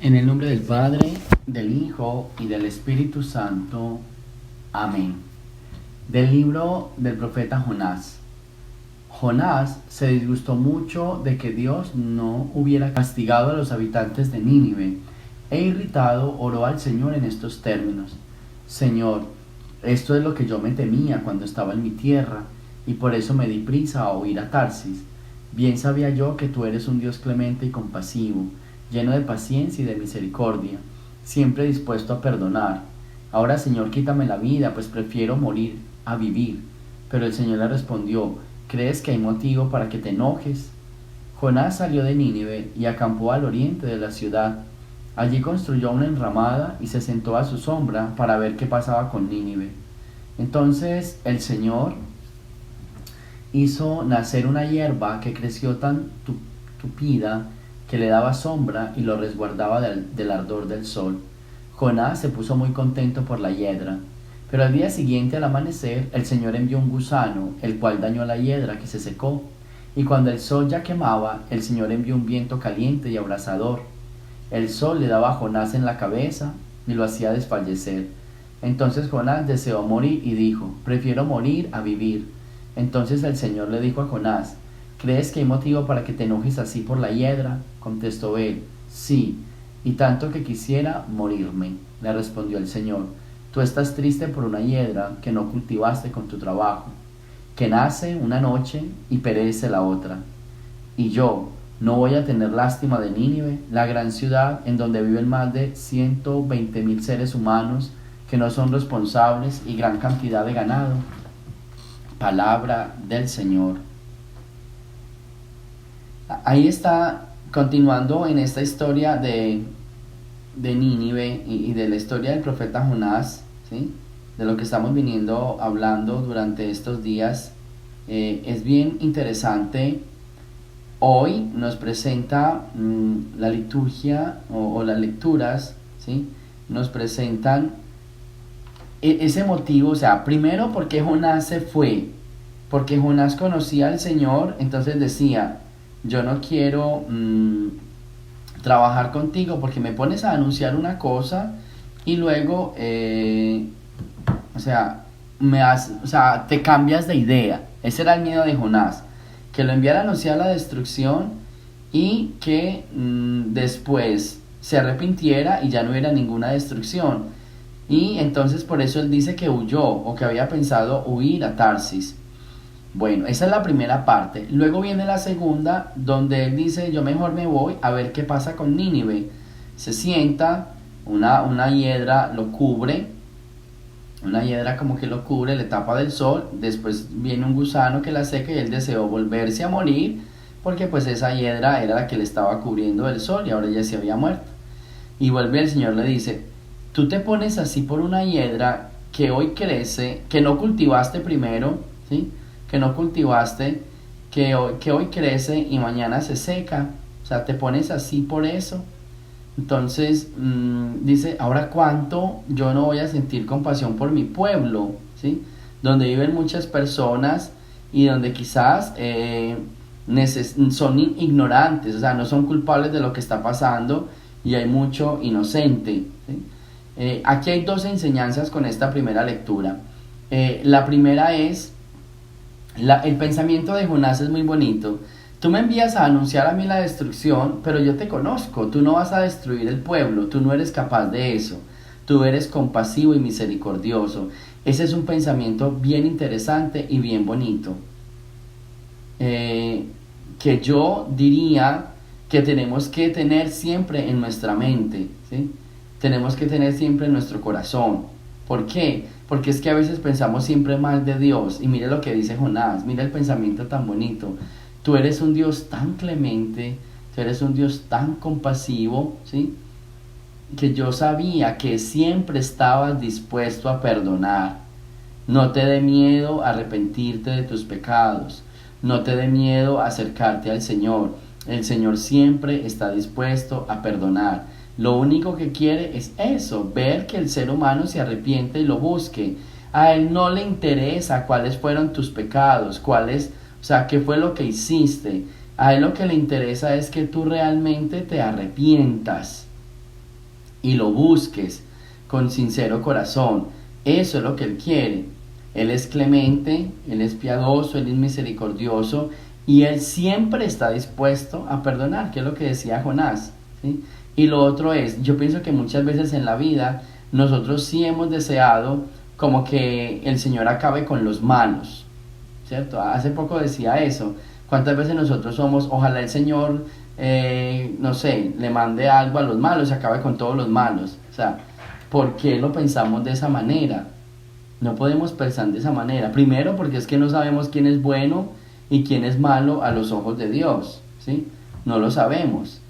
En el nombre del Padre, del Hijo y del Espíritu Santo. Amén. Del libro del profeta Jonás. Jonás se disgustó mucho de que Dios no hubiera castigado a los habitantes de Nínive, e irritado oró al Señor en estos términos: Señor, esto es lo que yo me temía cuando estaba en mi tierra, y por eso me di prisa a huir a Tarsis. Bien sabía yo que tú eres un Dios clemente y compasivo, lleno de paciencia y de misericordia, siempre dispuesto a perdonar. Ahora, Señor, quítame la vida, pues prefiero morir a vivir. Pero el Señor le respondió: ¿crees que hay motivo para que te enojes? Jonás salió de Nínive y acampó al oriente de la ciudad. Allí construyó una enramada y se sentó a su sombra para ver qué pasaba con Nínive. Entonces el Señor hizo nacer una hierba que creció tan tupida que le daba sombra y lo resguardaba del ardor del sol. Jonás se puso muy contento por la hiedra. Pero al día siguiente, al amanecer, el Señor envió un gusano, el cual dañó la hiedra, que se secó. Y cuando el sol ya quemaba, el Señor envió un viento caliente y abrasador. El sol le daba a Jonás en la cabeza y lo hacía desfallecer. Entonces Jonás deseó morir y dijo: prefiero morir a vivir. Entonces el Señor le dijo a Jonás: ¿crees que hay motivo para que te enojes así por la hiedra? Contestó él: sí, y tanto que quisiera morirme. Le respondió el Señor: tú estás triste por una hiedra que no cultivaste con tu trabajo, que nace una noche y perece la otra. Y yo no voy a tener lástima de Nínive, la gran ciudad en donde viven más de 120,000 seres humanos que no son responsables y gran cantidad de ganado. Palabra del Señor. Ahí está, continuando en esta historia de Nínive y de la historia del profeta Jonás, ¿sí? De lo que estamos viniendo hablando durante estos días. Es bien interesante. Hoy nos presenta la liturgia o las lecturas, ¿sí? Nos presentan ese motivo, o sea, primero porque Jonás se fue, porque Jonás conocía al Señor, entonces decía: yo no quiero trabajar contigo porque me pones a anunciar una cosa y luego, te cambias de idea. Ese era el miedo de Jonás, que lo enviara a anunciar la destrucción y que después se arrepintiera y ya no hubiera ninguna destrucción. Y entonces por eso él dice que huyó, o que había pensado huir a Tarsis. Bueno, esa es la primera parte. Luego viene la segunda, donde él dice: yo mejor me voy a ver qué pasa con Nínive. Se sienta, una hiedra lo cubre, una hiedra como que lo cubre, le tapa del sol. Después viene un gusano que la seca y él deseó volverse a morir, porque pues esa hiedra era la que le estaba cubriendo del sol y ahora ya se había muerto. Y vuelve el Señor, le dice: tú te pones así por una hiedra que hoy crece, que no cultivaste primero, ¿sí? Que no cultivaste, que hoy crece y mañana se seca. O sea, te pones así por eso. Entonces dice: ahora cuánto yo no voy a sentir compasión por mi pueblo, ¿sí? Donde viven muchas personas y donde quizás son ignorantes, o sea, no son culpables de lo que está pasando, y hay mucho inocente, ¿sí? Aquí hay dos enseñanzas con esta primera lectura. La primera es, el pensamiento de Jonás es muy bonito. Tú me envías a anunciar a mí la destrucción, pero yo te conozco, tú no vas a destruir el pueblo, tú no eres capaz de eso, tú eres compasivo y misericordioso. Ese es un pensamiento bien interesante y bien bonito, que yo diría que tenemos que tener siempre en nuestra mente, ¿sí? Tenemos que tener siempre en nuestro corazón. ¿Por qué? Porque es que a veces pensamos siempre mal de Dios. Y mire lo que dice Jonás, mire el pensamiento tan bonito. Tú eres un Dios tan clemente, tú eres un Dios tan compasivo, ¿sí? Que yo sabía que siempre estabas dispuesto a perdonar. No te dé miedo arrepentirte de tus pecados. No te dé miedo acercarte al Señor. El Señor siempre está dispuesto a perdonar. Lo único que quiere es eso, ver que el ser humano se arrepiente y lo busque. A Él no le interesa cuáles fueron tus pecados, qué fue lo que hiciste. A Él lo que le interesa es que tú realmente te arrepientas. y lo busques con sincero corazón. Eso es lo que Él quiere. Él es clemente, Él es piadoso, Él es misericordioso y Él siempre está dispuesto a perdonar, que es lo que decía Jonás, ¿sí? Y lo otro es, yo pienso que muchas veces en la vida nosotros sí hemos deseado como que el Señor acabe con los malos, ¿cierto? Hace poco decía eso. ¿Cuántas veces nosotros somos, ojalá el Señor, no sé, le mande algo a los malos, se acabe con todos los malos? O sea, ¿por qué lo pensamos de esa manera? No podemos pensar de esa manera. Primero, porque es que no sabemos quién es bueno y quién es malo a los ojos de Dios, ¿sí? No lo sabemos.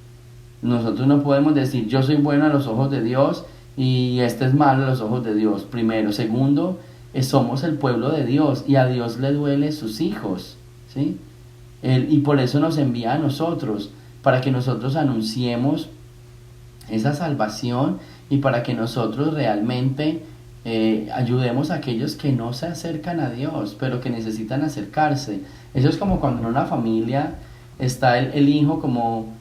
Nosotros no podemos decir yo soy bueno a los ojos de Dios y este es malo a los ojos de Dios. Primero. Segundo, somos el pueblo de Dios y a Dios le duele sus hijos, ¿sí? Y por eso nos envía a nosotros, para que nosotros anunciemos esa salvación y para que nosotros realmente ayudemos a aquellos que no se acercan a Dios, pero que necesitan acercarse. Eso es como cuando en una familia está el hijo como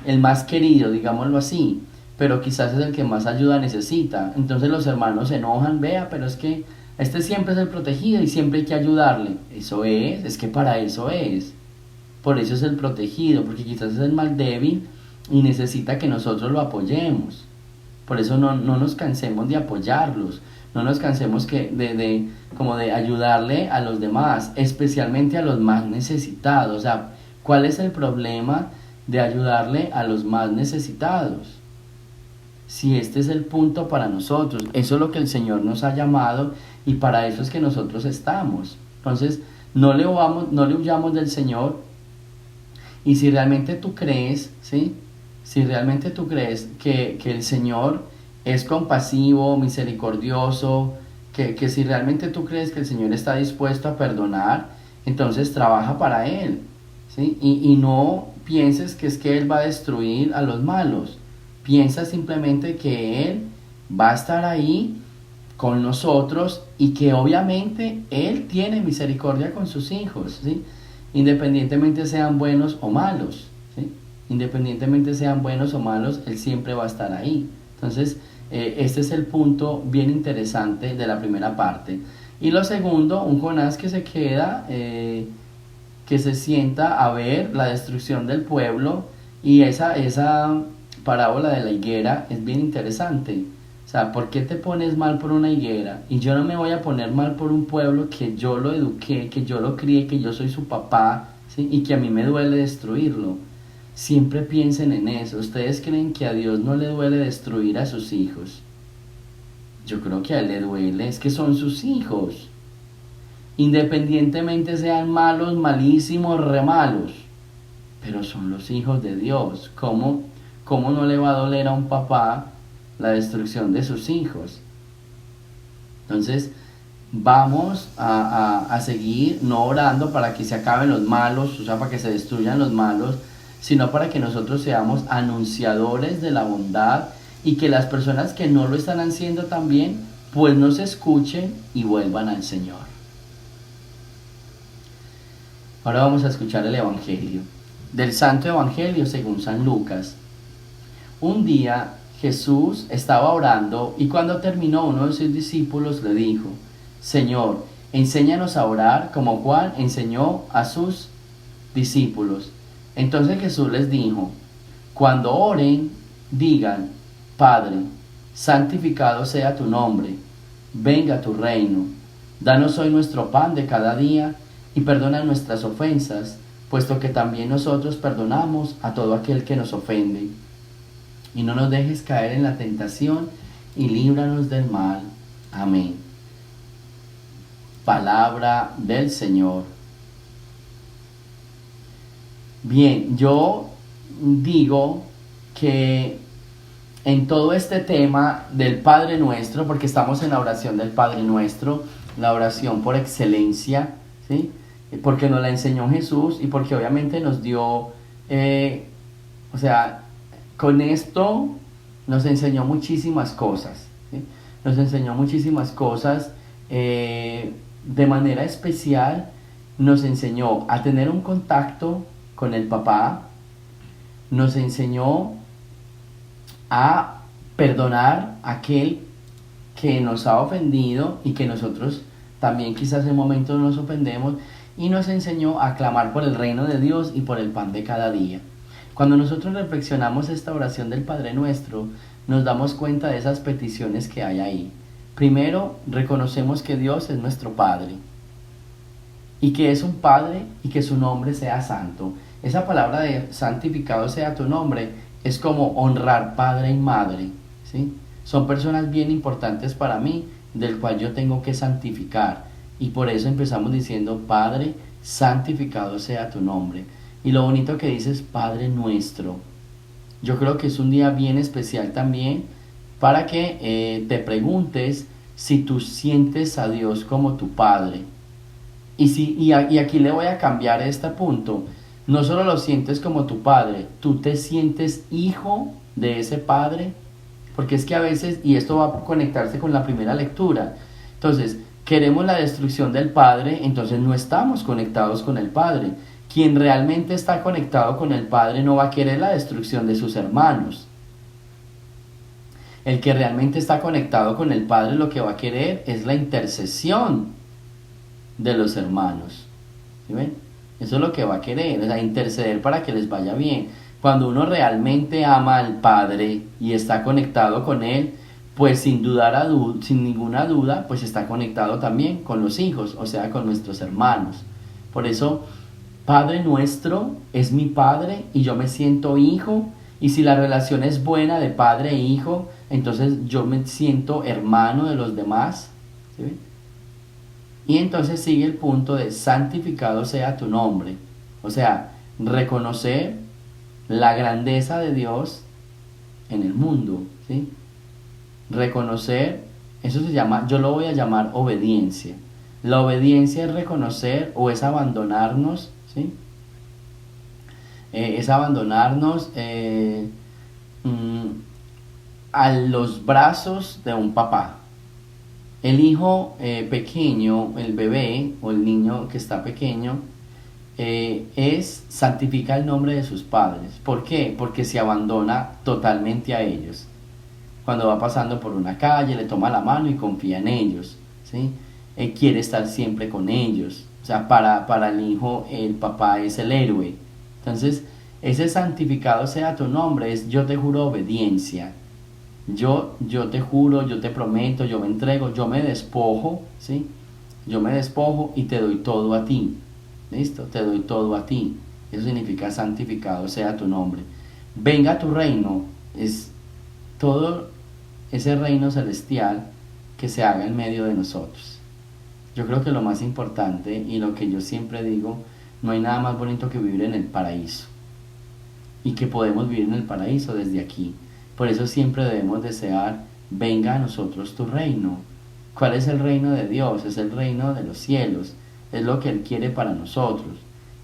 el más querido, digámoslo así, pero quizás es el que más ayuda necesita. Entonces los hermanos se enojan, vea, pero es que este siempre es el protegido y siempre hay que ayudarle. Eso es que para eso es. Por eso es el protegido, porque quizás es el más débil y necesita que nosotros lo apoyemos. Por eso no nos cansemos de apoyarlos, no nos cansemos como de ayudarle a los demás, especialmente a los más necesitados. O sea, ¿cuál es el problema de ayudarle a los más necesitados? Si este es el punto para nosotros, eso es lo que el Señor nos ha llamado y para eso es que nosotros estamos. Entonces, no le huyamos del Señor. Y si realmente tú crees, ¿sí? Si realmente tú crees que el Señor es compasivo, misericordioso, que si realmente tú crees que el Señor está dispuesto a perdonar, entonces trabaja para Él, ¿sí? Y no pienses que es que Él va a destruir a los malos. Piensa simplemente que Él va a estar ahí con nosotros y que obviamente Él tiene misericordia con sus hijos, ¿sí? Independientemente sean buenos o malos, ¿sí? Independientemente sean buenos o malos, Él siempre va a estar ahí. Entonces, este es el punto bien interesante de la primera parte. Y lo segundo, un Jonás que se queda, que se sienta a ver la destrucción del pueblo, y esa parábola de la higuera es bien interesante. O sea, ¿por qué te pones mal por una higuera? Y yo no me voy a poner mal por un pueblo que yo lo eduqué, que yo lo crié, que yo soy su papá, ¿sí? Y que a mí me duele destruirlo. Siempre piensen en eso. ¿Ustedes creen que a Dios no le duele destruir a sus hijos? Yo creo que a Él le duele, es que son sus hijos. Independientemente sean malos, malísimos, re malos, pero son los hijos de Dios. ¿Cómo no le va a doler a un papá la destrucción de sus hijos? Entonces, vamos a seguir no orando para que se acaben los malos, o sea, para que se destruyan los malos, sino para que nosotros seamos anunciadores de la bondad y que las personas que no lo están haciendo también, pues nos escuchen y vuelvan al Señor. Ahora vamos a escuchar el Evangelio. Del Santo Evangelio según San Lucas. Un día Jesús estaba orando y cuando terminó uno de sus discípulos le dijo: Señor, enséñanos a orar como Juan enseñó a sus discípulos. Entonces Jesús les dijo: cuando oren, digan: Padre, santificado sea tu nombre, venga tu reino, danos hoy nuestro pan de cada día y perdona nuestras ofensas, puesto que también nosotros perdonamos a todo aquel que nos ofende. Y no nos dejes caer en la tentación y líbranos del mal. Amén. Palabra del Señor. Bien, yo digo que en todo este tema del Padre Nuestro, porque estamos en la oración del Padre Nuestro, la oración por excelencia, ¿sí? Porque nos la enseñó Jesús y porque obviamente nos dio, o sea, con esto nos enseñó muchísimas cosas, ¿sí? Nos enseñó muchísimas cosas, de manera especial nos enseñó a tener un contacto con el papá, nos enseñó a perdonar a aquel que nos ha ofendido y que nosotros también quizás en momentos nos ofendemos, y nos enseñó a clamar por el reino de Dios y por el pan de cada día. Cuando nosotros reflexionamos esta oración del Padre Nuestro, nos damos cuenta de esas peticiones que hay ahí. Primero, reconocemos que Dios es nuestro Padre y que es un Padre y que su nombre sea santo. Esa palabra de santificado sea tu nombre es como honrar padre y madre, ¿sí? Son personas bien importantes para mí, del cual yo tengo que santificar. Y por eso empezamos diciendo, Padre, santificado sea tu nombre. Y lo bonito que dices, Padre nuestro. Yo creo que es un día bien especial también para que te preguntes si tú sientes a Dios como tu Padre. Y aquí le voy a cambiar este punto. No solo lo sientes como tu Padre, tú te sientes hijo de ese Padre. Porque es que a veces, y esto va a conectarse con la primera lectura, entonces, queremos la destrucción del Padre, entonces no estamos conectados con el Padre. Quien realmente está conectado con el Padre no va a querer la destrucción de sus hermanos. El que realmente está conectado con el Padre lo que va a querer es la intercesión de los hermanos. ¿Sí ven? Eso es lo que va a querer, o sea, interceder para que les vaya bien. Cuando uno realmente ama al Padre y está conectado con Él, pues sin ninguna duda, pues está conectado también con los hijos, o sea, con nuestros hermanos. Por eso, Padre nuestro es mi Padre y yo me siento hijo, y si la relación es buena de padre e hijo, entonces yo me siento hermano de los demás. ¿Sí ven? Y entonces sigue el punto de santificado sea tu nombre, o sea, reconocer la grandeza de Dios en el mundo, ¿sí? Reconocer, eso se llama, yo lo voy a llamar obediencia. La obediencia es reconocer o es abandonarnos, ¿sí? Es abandonarnos a los brazos de un papá. El hijo pequeño, el bebé o el niño que está pequeño, santifica el nombre de sus padres. ¿Por qué? Porque se abandona totalmente a ellos. Cuando va pasando por una calle, le toma la mano y confía en ellos, ¿sí? Quiere estar siempre con ellos. O sea, para el hijo, el papá es el héroe. Entonces, ese santificado sea tu nombre es yo te juro obediencia. Yo te juro, yo te prometo, yo me entrego, yo me despojo, ¿sí? Yo me despojo y te doy todo a ti. ¿Listo? Te doy todo a ti. Eso significa santificado sea tu nombre. Venga tu reino, es todo ese reino celestial que se haga en medio de nosotros. Yo creo que lo más importante y lo que yo siempre digo, no hay nada más bonito que vivir en el paraíso. Y que podemos vivir en el paraíso desde aquí. Por eso siempre debemos desear, venga a nosotros tu reino. ¿Cuál es el reino de Dios? Es el reino de los cielos. Es lo que Él quiere para nosotros.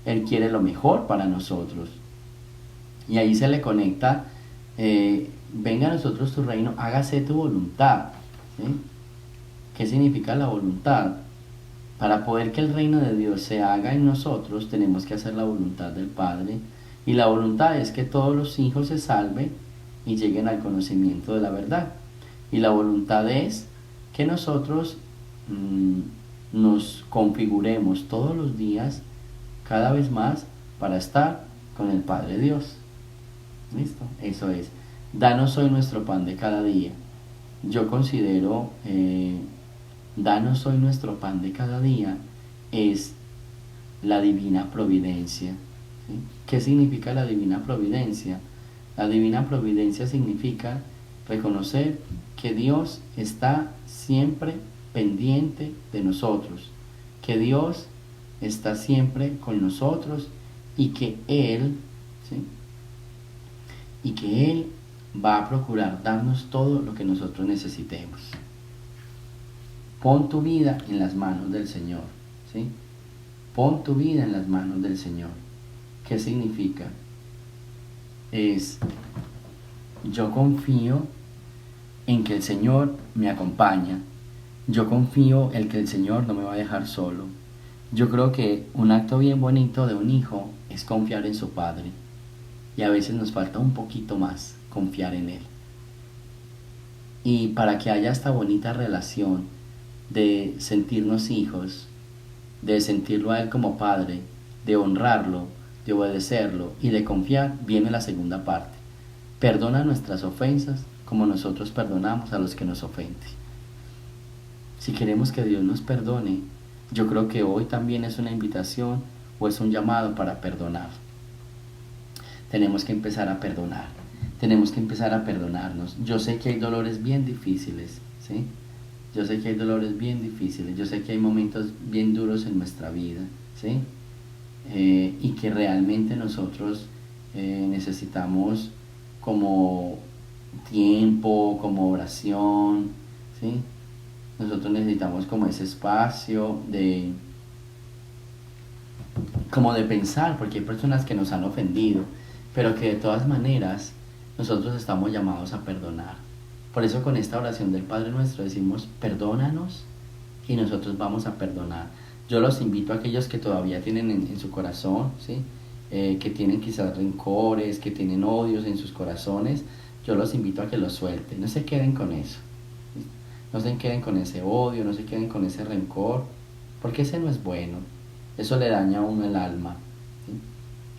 Él quiere lo mejor para nosotros. Y ahí se le conecta, venga a nosotros tu reino, hágase tu voluntad. ¿Sí? ¿Qué significa la voluntad? Para poder que el reino de Dios se haga en nosotros, tenemos que hacer la voluntad del Padre. Y la voluntad es que todos los hijos se salven y lleguen al conocimiento de la verdad. Y la voluntad es que nosotros nos configuremos todos los días, cada vez más, para estar con el Padre Dios. ¿Listo? Eso es. Danos hoy nuestro pan de cada día. Yo considero, danos hoy nuestro pan de cada día, es la divina providencia. ¿Sí? ¿Qué significa la divina providencia? La divina providencia significa reconocer que Dios está siempre pendiente de nosotros, que Dios está siempre con nosotros y que Él, ¿sí? Y que Él va a procurar darnos todo lo que nosotros necesitemos. Pon tu vida en las manos del Señor, ¿sí? Pon tu vida en las manos del Señor. ¿Qué significa? Es, yo confío en que el Señor me acompaña. Yo confío en que el Señor no me va a dejar solo. Yo creo que un acto bien bonito de un hijo es confiar en su padre. Y a veces nos falta un poquito más confiar en Él. Y para que haya esta bonita relación de sentirnos hijos, de sentirlo a Él como Padre, de honrarlo, de obedecerlo y de confiar, viene la segunda parte. Perdona nuestras ofensas como nosotros perdonamos a los que nos ofenden. Si queremos que Dios nos perdone, yo creo que hoy también es una invitación o es un llamado para perdonar. Tenemos que empezar a perdonar. Tenemos que empezar a perdonarnos. Yo sé que hay dolores bien difíciles, ¿sí? Yo sé que hay dolores bien difíciles. Yo sé que hay momentos bien duros en nuestra vida, ¿sí? Y que realmente nosotros necesitamos como tiempo, como oración, ¿sí? Nosotros necesitamos como ese espacio como de pensar, porque hay personas que nos han ofendido, pero que de todas maneras nosotros estamos llamados a perdonar. Por eso con esta oración del Padre Nuestro decimos, perdónanos y nosotros vamos a perdonar. Yo los invito a aquellos que todavía tienen en su corazón, ¿sí? Que tienen quizás rencores, que tienen odios en sus corazones, yo los invito a que los suelten, no se queden con eso. No se queden con ese odio, no se queden con ese rencor, porque ese no es bueno. Eso le daña a uno el alma, ¿sí?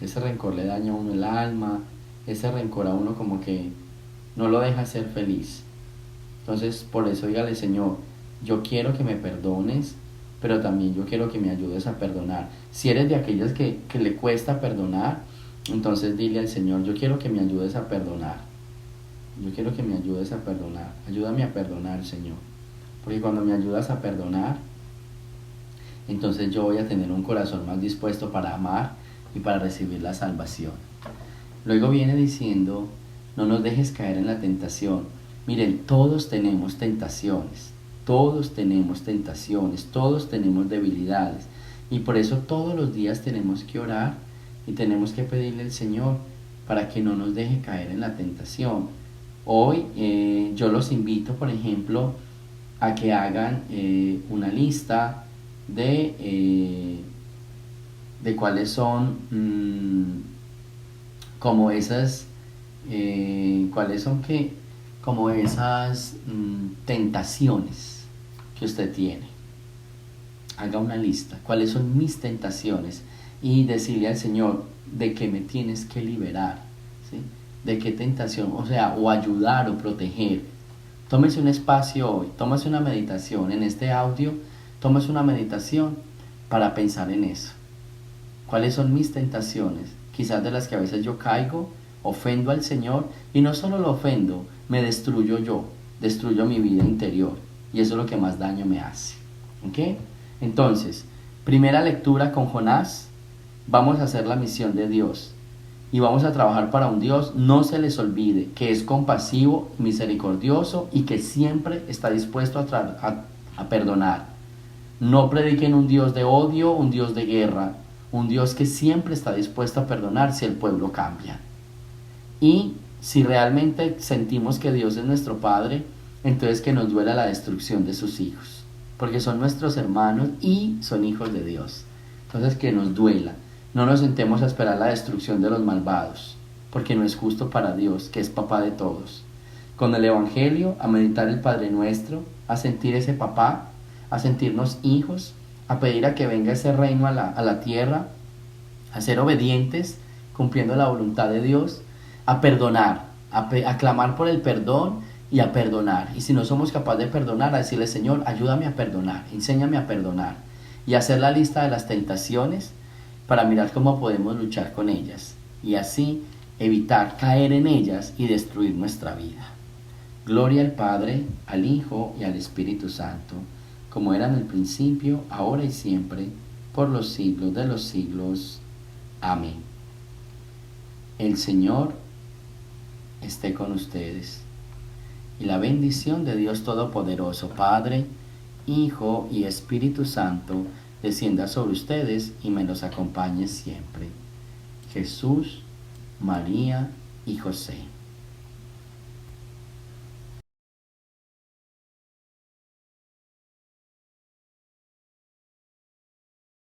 Ese rencor le daña a uno el alma, ese rencor a uno como que no lo deja ser feliz. Entonces, por eso dígale, Señor, yo quiero que me perdones, pero también yo quiero que me ayudes a perdonar. Si eres de aquellas que le cuesta perdonar, entonces dile al Señor, yo quiero que me ayudes a perdonar. Yo quiero que me ayudes a perdonar. Ayúdame a perdonar, Señor. Porque cuando me ayudas a perdonar, entonces yo voy a tener un corazón más dispuesto para amar y para recibir la salvación. Luego viene diciendo, no nos dejes caer en la tentación. Miren, todos tenemos tentaciones. Todos tenemos tentaciones. Todos tenemos debilidades. Y por eso todos los días tenemos que orar y tenemos que pedirle al Señor para que no nos deje caer en la tentación. Hoy yo los invito, por ejemplo, a que hagan una lista de cuáles son como esas, cuáles son como esas tentaciones que usted tiene. Haga una lista, cuáles son mis tentaciones y decirle al Señor de qué me tienes que liberar, ¿sí? De qué tentación, o ayudar o proteger. Tómese un espacio hoy, tómese una meditación en este audio, tómese una meditación para pensar en eso. ¿Cuáles son mis tentaciones? Quizás de las que a veces yo caigo, ofendo al Señor y no solo lo ofendo, me destruyo yo, destruyo mi vida interior y eso es lo que más daño me hace. ¿Ok? Entonces, primera lectura con Jonás, vamos a hacer la misión de Dios. Y vamos a trabajar para un Dios, no se les olvide, que es compasivo, misericordioso y que siempre está dispuesto a perdonar. No prediquen un Dios de odio, un Dios de guerra, un Dios que siempre está dispuesto a perdonar si el pueblo cambia. Y si realmente sentimos que Dios es nuestro Padre, entonces que nos duela la destrucción de sus hijos, porque son nuestros hermanos y son hijos de Dios. Entonces que nos duela. No nos sentemos a esperar la destrucción de los malvados, porque no es justo para Dios, que es papá de todos. Con el Evangelio, a meditar el Padre Nuestro, a sentir ese papá, a sentirnos hijos, a pedir a que venga ese reino a la tierra, a ser obedientes, cumpliendo la voluntad de Dios, a perdonar, a clamar por el perdón y a perdonar. Y si no somos capaces de perdonar, a decirle, Señor, ayúdame a perdonar, enséñame a perdonar. Y hacer la lista de las tentaciones, para mirar cómo podemos luchar con ellas y así evitar caer en ellas y destruir nuestra vida. Gloria al Padre, al Hijo y al Espíritu Santo, como era en el principio, ahora y siempre, por los siglos de los siglos. Amén. El Señor esté con ustedes y la bendición de Dios Todopoderoso, Padre, Hijo y Espíritu Santo, descienda sobre ustedes y me los acompañe siempre. Jesús, María y José.